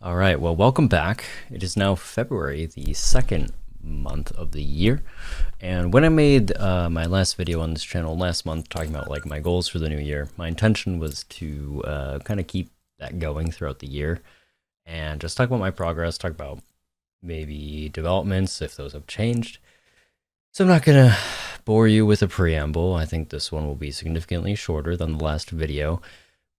All right, well, welcome back. It is now February, the second month of the year. And when I made my last video on this channel last month talking about like my goals for the new year, my intention was to kind of keep that going throughout the year and just talk about my progress, talk about maybe developments if those have changed. So I'm not going to bore you with a preamble. I think this one will be significantly shorter than the last video,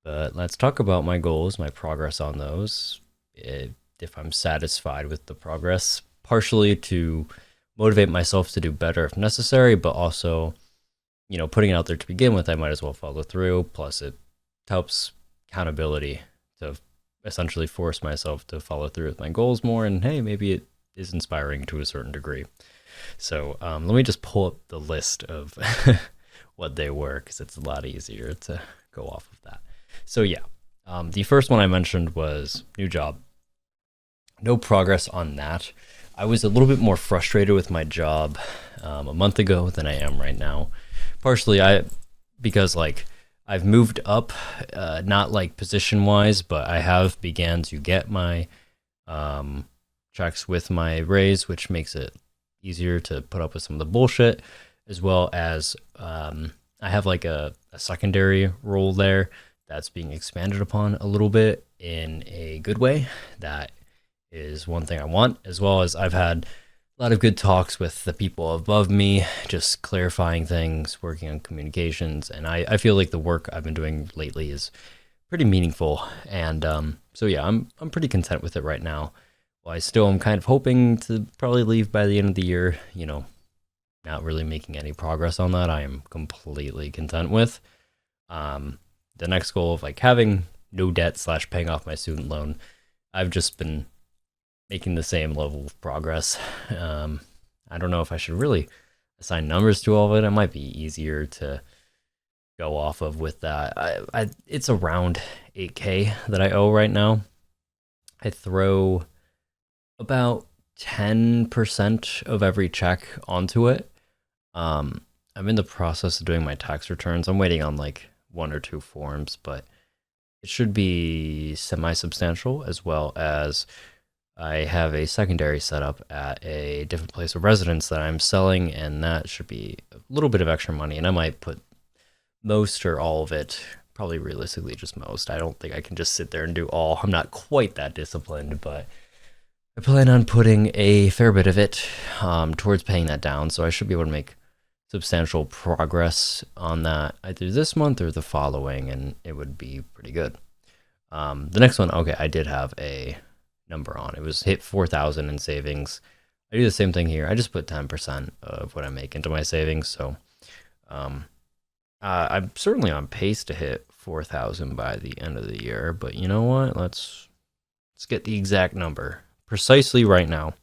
but let's talk about my goals, my progress on those, if I'm satisfied with the progress, partially to motivate myself to do better if necessary, but also, putting it out there to begin with, I might as well follow through. Plus, it helps accountability to essentially force myself to follow through with my goals more. And hey, maybe it is inspiring to a certain degree. So let me just pull up the list of what they were because it's a lot easier to go off of that. So yeah, the first one I mentioned was new job. No progress on that. I was a little bit more frustrated with my job a month ago than I am right now. Partially because I've moved up, not like position wise, but I have began to get my checks with my raise, which makes it easier to put up with some of the bullshit, as well as I have like a secondary role there that's being expanded upon a little bit in a good way. That is one thing I want, as well as I've had a lot of good talks with the people above me, just clarifying things, working on communications, and I feel like the work I've been doing lately is pretty meaningful, and so yeah, I'm pretty content with it right now. Well, I still am kind of hoping to probably leave by the end of the year, not really making any progress on that. I am completely content with. The next goal of like having no debt / paying off my student loan, I've just been making the same level of progress. I don't know if I should really assign numbers to all of it. It might be easier to go off of with that. It's around 8K that I owe right now. I throw about 10% of every check onto it. I'm in the process of doing my tax returns. I'm waiting on like 1 or 2 forms, but it should be semi-substantial, as well as I have a secondary setup at a different place of residence that I'm selling, and that should be a little bit of extra money, and I might put most or all of it, probably realistically just most. I don't think I can just sit there and do all. I'm not quite that disciplined, but I plan on putting a fair bit of it towards paying that down, so I should be able to make substantial progress on that either this month or the following, and it would be pretty good. The next one, okay, I did have a number on. It was hit 4,000 in savings. I do the same thing here. I just put 10% of what I make into my savings, so I'm certainly on pace to hit 4,000 by the end of the year, but you know what? Let's get the exact number. Precisely right now,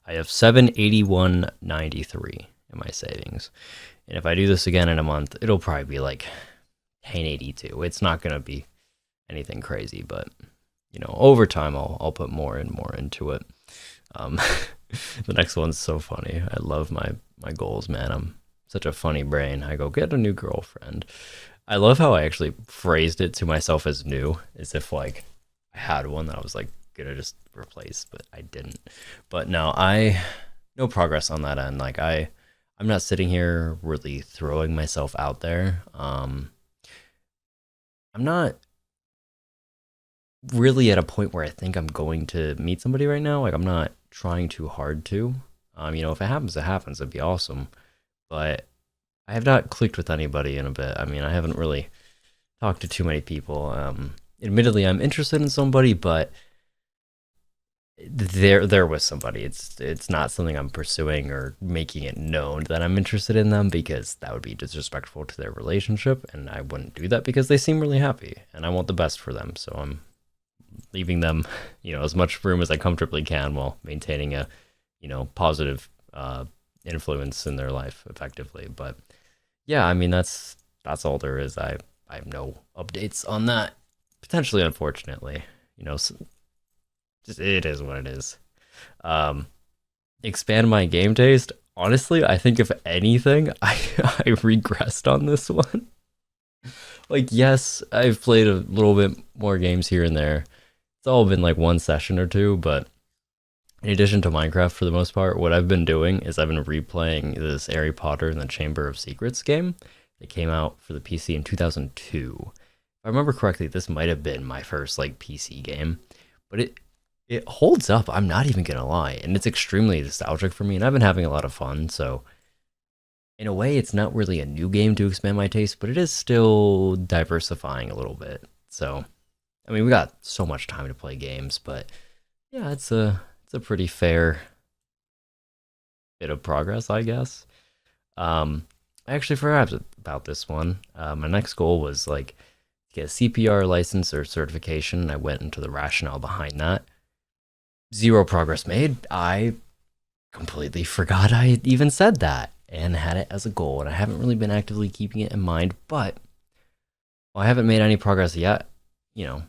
I have 781.93 in my savings. And if I do this again in a month, it'll probably be like 1082. It's not going to be anything crazy, but over time I'll put more and more into it. The next one's so funny. I love my goals, man. I'm such a funny brain. I go, get a new girlfriend. I love how I actually phrased it to myself as new, as if like I had one that I was like gonna just replace, but I didn't. But no progress on that end. Like I'm not sitting here really throwing myself out there. I'm not really at a point where I think I'm going to meet somebody right now. Like I'm not trying too hard to. If it happens, it happens. It'd be awesome. But I have not clicked with anybody in a bit. I mean, I haven't really talked to too many people. Admittedly, I'm interested in somebody, but there was somebody. It's not something I'm pursuing or making it known that I'm interested in them, because that would be disrespectful to their relationship, and I wouldn't do that because they seem really happy and I want the best for them. So I'm leaving them, as much room as I comfortably can while maintaining a, positive influence in their life effectively. But yeah, I mean, that's all there is. I have no updates on that. Potentially, unfortunately, it is what it is. Expand my game taste. Honestly, I think if anything, I regressed on this one. Like, yes, I've played a little bit more games here and there. it's all been like one session or two, but in addition to Minecraft, for the most part, what I've been doing is I've been replaying this Harry Potter and the Chamber of Secrets game that came out for the PC in 2002. If I remember correctly, this might have been my first like PC game, but it holds up. I'm not even gonna lie, and it's extremely nostalgic for me, and I've been having a lot of fun. So in a way, it's not really a new game to expand my taste, but it is still diversifying a little bit. So I mean, we got so much time to play games, but yeah, it's a pretty fair bit of progress, I guess. I actually forgot about this one. My next goal was like get a CPR license or certification. I went into the rationale behind that. Zero progress made. I completely forgot I even said that and had it as a goal, and I haven't really been actively keeping it in mind. But while I haven't made any progress yet, you know,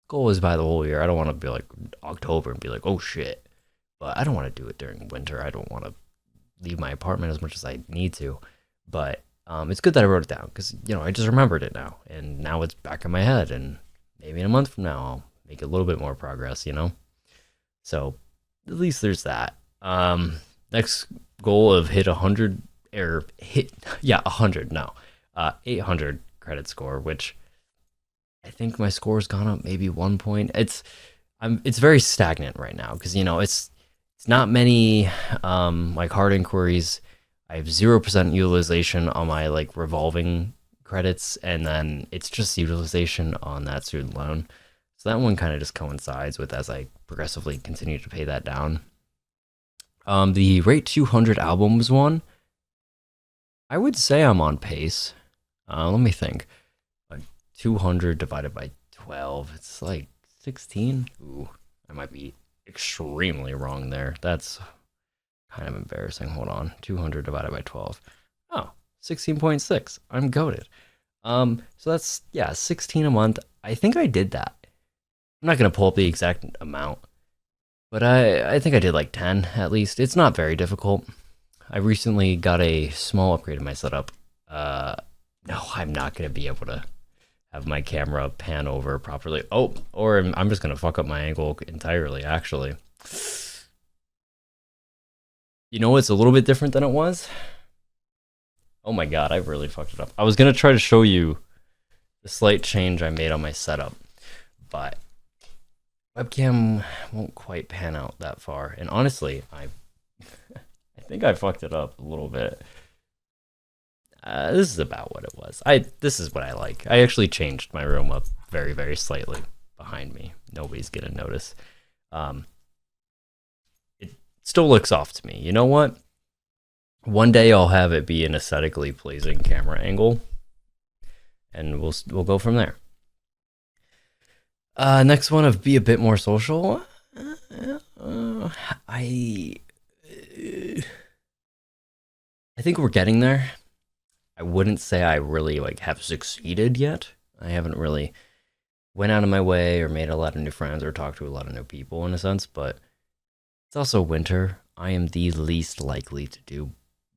goal is by the whole year. I don't want to be like October and be like, oh shit. But I don't want to do it during winter. I don't want to leave my apartment as much as I need to. But it's good that I wrote it down because, you know, I just remembered it now. And now it's back in my head. And maybe in a month from now, I'll make a little bit more progress, you know? So at least there's that. Next goal of hit 100, or hit, yeah, 100, no. 800 credit score, which I think my score's gone up maybe 1 point. It's very stagnant right now because, you know, it's not many like hard inquiries. I have 0% utilization on my like revolving credits, and then it's just utilization on that student loan. So that one kind of just coincides with as I progressively continue to pay that down. The Rate 200 albums one, I would say I'm on pace. Let me think. Like 200 divided by 12, it's like 16. Ooh, I might be extremely wrong there. That's kind of embarrassing. Hold on. 200 divided by 12. Oh, 16.6. I'm goated. So that's, yeah, 16 a month. I think I did that. I'm not going to pull up the exact amount, but I think I did like 10 at least. It's not very difficult. I recently got a small upgrade in my setup. No, I'm not going to be able to have my camera pan over properly. Oh, or I'm just going to fuck up my angle entirely, actually. You know, it's a little bit different than it was. Oh my god, I really fucked it up. I was going to try to show you the slight change I made on my setup, but webcam won't quite pan out that far. And honestly, I think I fucked it up a little bit. This is about what it was. This is what I like. I actually changed my room up very, very slightly behind me. Nobody's gonna notice. It still looks off to me. You know what? One day I'll have it be an aesthetically pleasing camera angle, and we'll go from there. Next one of be a bit more social. I think we're getting there. I wouldn't say I really like have succeeded yet. I haven't really went out of my way or made a lot of new friends or talked to a lot of new people in a sense, but it's also winter. I am the least likely to do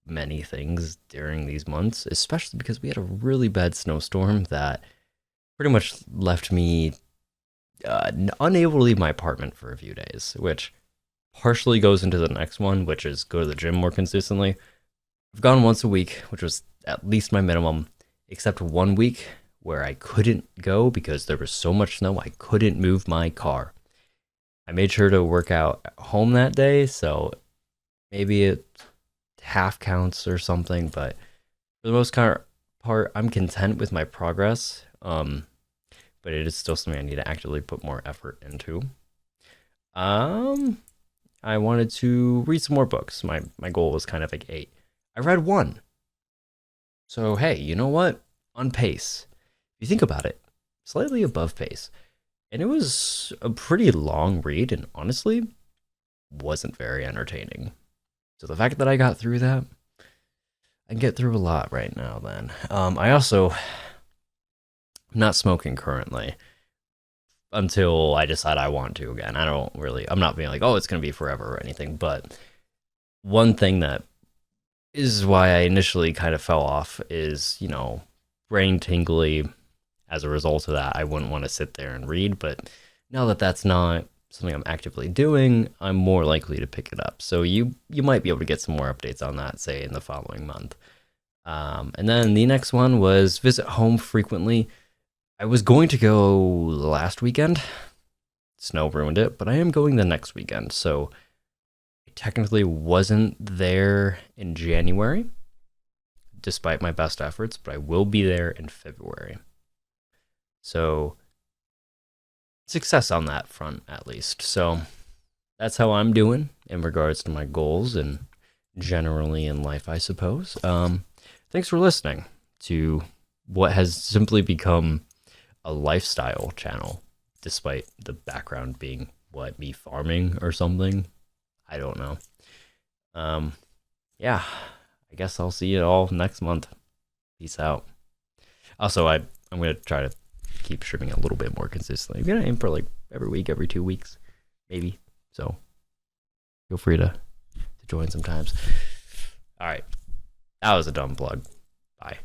many things during these months, especially because we had a really bad snowstorm that pretty much left me unable to leave my apartment for a few days, which partially goes into the next one, which is go to the gym more consistently. I've gone once a week, which was at least my minimum, except 1 week where I couldn't go because there was so much snow I couldn't move my car. I made sure to work out at home that day, so maybe it half counts or something, but for the most part, I'm content with my progress. But it is still something I need to actively put more effort into. I wanted to read some more books. My goal was kind of like 8. I read 1. So hey, you know what? On pace. If you think about it, slightly above pace. And it was a pretty long read, and honestly, wasn't very entertaining. So the fact that I got through that, I can get through a lot right now then. I also, I'm not smoking currently until I decide I want to again. I'm not being like, oh, it's going to be forever or anything. But one thing that is why I initially kind of fell off is, you know, brain tingly. As a result of that, I wouldn't want to sit there and read. But Now that that's not something I'm actively doing, I'm more likely to pick it up. So you might be able to get some more updates on that, say in the following month. And then the next one was visit home frequently. I was going to go last weekend. Snow ruined it, but I am going the next weekend. So I technically wasn't there in January, despite my best efforts, but I will be there in February. So success on that front, at least. So that's how I'm doing in regards to my goals and generally in life, I suppose. Thanks for listening to what has simply become a lifestyle channel, despite the background being me farming or something. I don't know. Yeah, I guess I'll see you all next month. Peace out. Also, I'm gonna try to keep streaming a little bit more consistently. I'm gonna aim for like every week, every 2 weeks, maybe. So feel free to join sometimes. All right, that was a dumb plug. Bye.